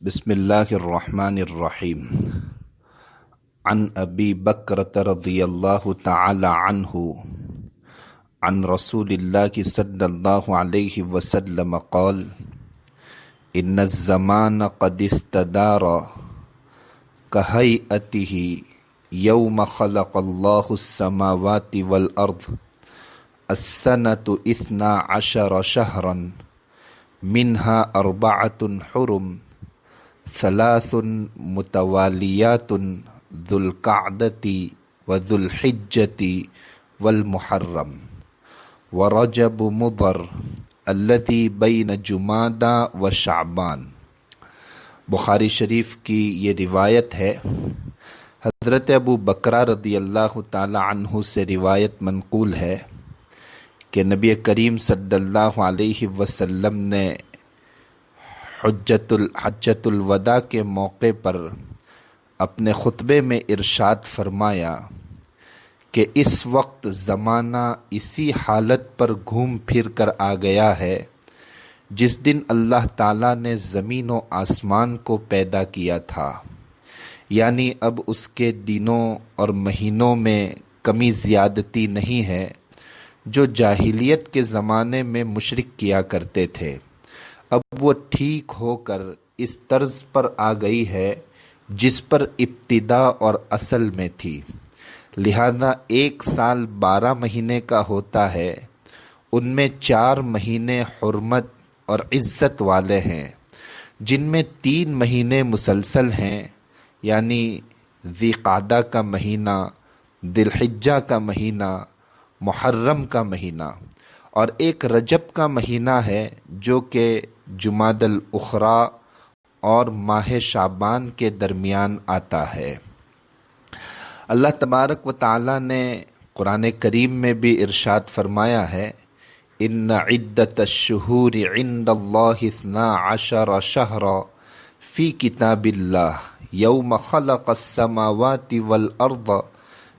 بسم اللہ الرحمن الرحیم عن ابی بکرۃ رضی اللہ تعالی عنہ عن رسول اللہ صلی اللہ علیہ وسلم قال ان الزمان قد استدار كهيئته يوم خلق الله السماوات والأرض السنة 12 شهرا منها 4 حرم 3 متواليات ذو القعدة وذو الحجة والمحرم ورجب مضر الذي بين جمادى وشعبان۔ بخاری شریف کی یہ روایت ہے، حضرت ابو بکرہ رضی اللہ تعالی عنہ سے روایت منقول ہے کہ نبی کریم صلی اللہ علیہ وسلم نے حجۃ الوداع کے موقع پر اپنے خطبے میں ارشاد فرمایا کہ اس وقت زمانہ اسی حالت پر گھوم پھر کر آ گیا ہے جس دن اللہ تعالیٰ نے زمین و آسمان کو پیدا کیا تھا، یعنی اب اس کے دنوں اور مہینوں میں کمی زیادتی نہیں ہے جو جاہلیت کے زمانے میں مشرک کیا کرتے تھے۔ اب وہ ٹھیک ہو کر اس طرز پر آ گئی ہے جس پر ابتدا اور اصل میں تھی، لہذا 1 سال 12 مہینے کا ہوتا ہے، ان میں 4 مہینے حرمت اور عزت والے ہیں، جن میں 3 مہینے مسلسل ہیں، یعنی ذی قعدہ کا مہینہ، ذی الحجہ کا مہینہ، محرم کا مہینہ، اور ایک رجب کا مہینہ ہے جو کہ جمادی الاخری اور ماہ شعبان کے درمیان آتا ہے۔ اللہ تبارک و تعالی نے قرآن کریم میں بھی ارشاد فرمایا ہے، ان عدت الشہور عند اللہ 12 شہرا فی کتاب اللہ یوم خلق السماوات والارض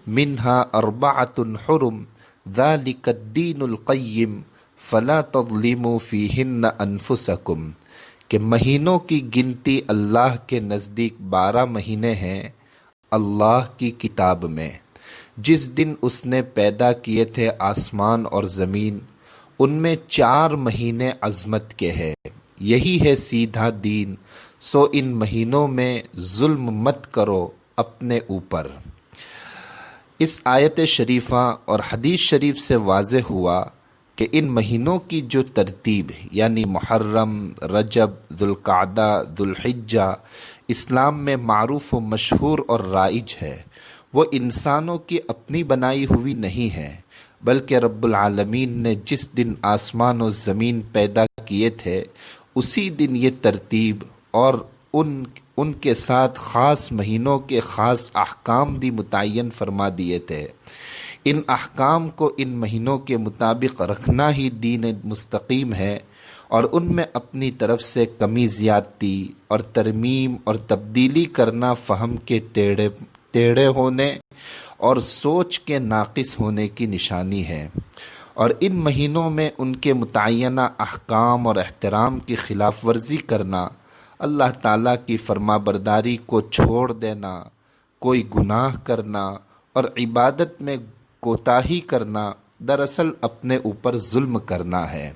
منها 4 حرم ذلك الدین القیم فلا تظلموا فیہن انفسکم، کہ مہینوں کی گنتی اللہ کے نزدیک 12 مہینے ہیں اللہ کی کتاب میں، جس دن اس نے پیدا کیے تھے آسمان اور زمین، ان میں 4 مہینے عظمت کے ہیں، یہی ہے سیدھا دین، سو ان مہینوں میں ظلم مت کرو اپنے اوپر۔ اس آیت شریفہ اور حدیث شریف سے واضح ہوا کہ ان مہینوں کی جو ترتیب یعنی محرم، رجب، ذوالقعدہ، ذوالحجہ اسلام میں معروف و مشہور اور رائج ہے، وہ انسانوں کی اپنی بنائی ہوئی نہیں ہے، بلکہ رب العالمین نے جس دن آسمان و زمین پیدا کیے تھے اسی دن یہ ترتیب اور ان کے ساتھ خاص مہینوں کے خاص احکام بھی متعین فرما دیے تھے۔ ان احکام کو ان مہینوں کے مطابق رکھنا ہی دین مستقیم ہے، اور ان میں اپنی طرف سے کمی زیادتی اور ترمیم اور تبدیلی کرنا فہم کے ٹیڑھے ہونے اور سوچ کے ناقص ہونے کی نشانی ہے، اور ان مہینوں میں ان کے متعینہ احکام اور احترام کی خلاف ورزی کرنا، اللہ تعالیٰ کی فرما برداری کو چھوڑ دینا، کوئی گناہ کرنا اور عبادت میں کوتاہی کرنا دراصل اپنے اوپر ظلم کرنا ہے۔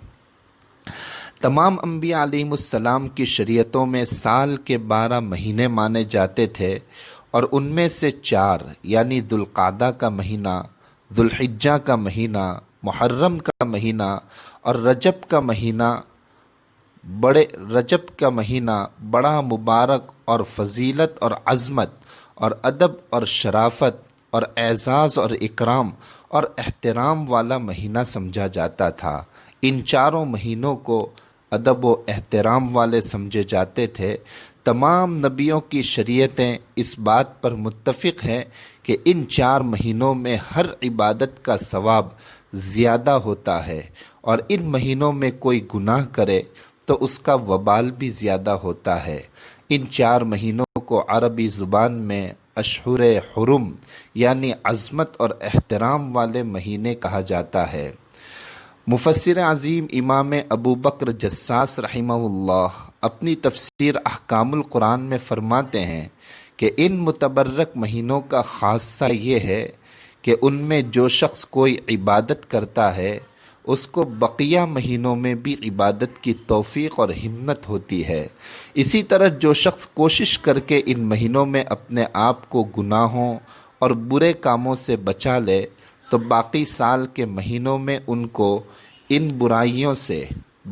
تمام انبیاء علیہم السلام کی شریعتوں میں سال کے 12 مہینے مانے جاتے تھے، اور ان میں سے 4 یعنی ذوالقعدہ کا مہینہ، ذوالحجہ کا مہینہ، محرم کا مہینہ اور رجب کا مہینہ بڑا مبارک اور فضیلت اور عظمت اور ادب اور شرافت اور اعزاز اور اکرام اور احترام والا مہینہ سمجھا جاتا تھا۔ ان 4 مہینوں کو ادب و احترام والے سمجھے جاتے تھے۔ تمام نبیوں کی شریعتیں اس بات پر متفق ہیں کہ ان 4 مہینوں میں ہر عبادت کا ثواب زیادہ ہوتا ہے، اور ان مہینوں میں کوئی گناہ کرے تو اس کا وبال بھی زیادہ ہوتا ہے۔ ان 4 مہینوں کو عربی زبان میں اشہر حرم یعنی عظمت اور احترام والے مہینے کہا جاتا ہے۔ مفسر عظیم امام ابو بکر جساس رحمہ اللہ اپنی تفسیر احکام القرآن میں فرماتے ہیں کہ ان متبرک مہینوں کا خاصہ یہ ہے کہ ان میں جو شخص کوئی عبادت کرتا ہے اس کو بقیہ مہینوں میں بھی عبادت کی توفیق اور ہمت ہوتی ہے۔ اسی طرح جو شخص کوشش کر کے ان مہینوں میں اپنے آپ کو گناہوں اور برے کاموں سے بچا لے تو باقی سال کے مہینوں میں ان کو ان برائیوں سے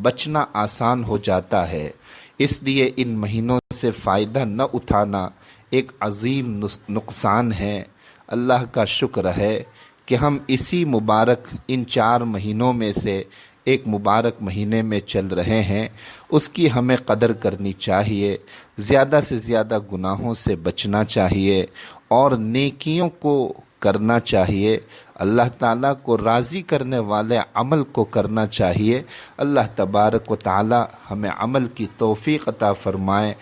بچنا آسان ہو جاتا ہے۔ اس لیے ان مہینوں سے فائدہ نہ اٹھانا ایک عظیم نقصان ہے۔ اللہ کا شکر ہے کہ ہم اسی مبارک ان 4 مہینوں میں سے ایک مبارک مہینے میں چل رہے ہیں۔ اس کی ہمیں قدر کرنی چاہیے، زیادہ سے زیادہ گناہوں سے بچنا چاہیے اور نیکیوں کو کرنا چاہیے۔ اللہ تعالیٰ کو راضی کرنے والے عمل کو کرنا چاہیے۔ اللہ تبارک و تعالیٰ ہمیں عمل کی توفیق عطا فرمائے۔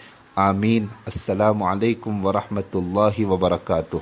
آمین۔ السلام علیکم ورحمۃ اللہ وبرکاتہ۔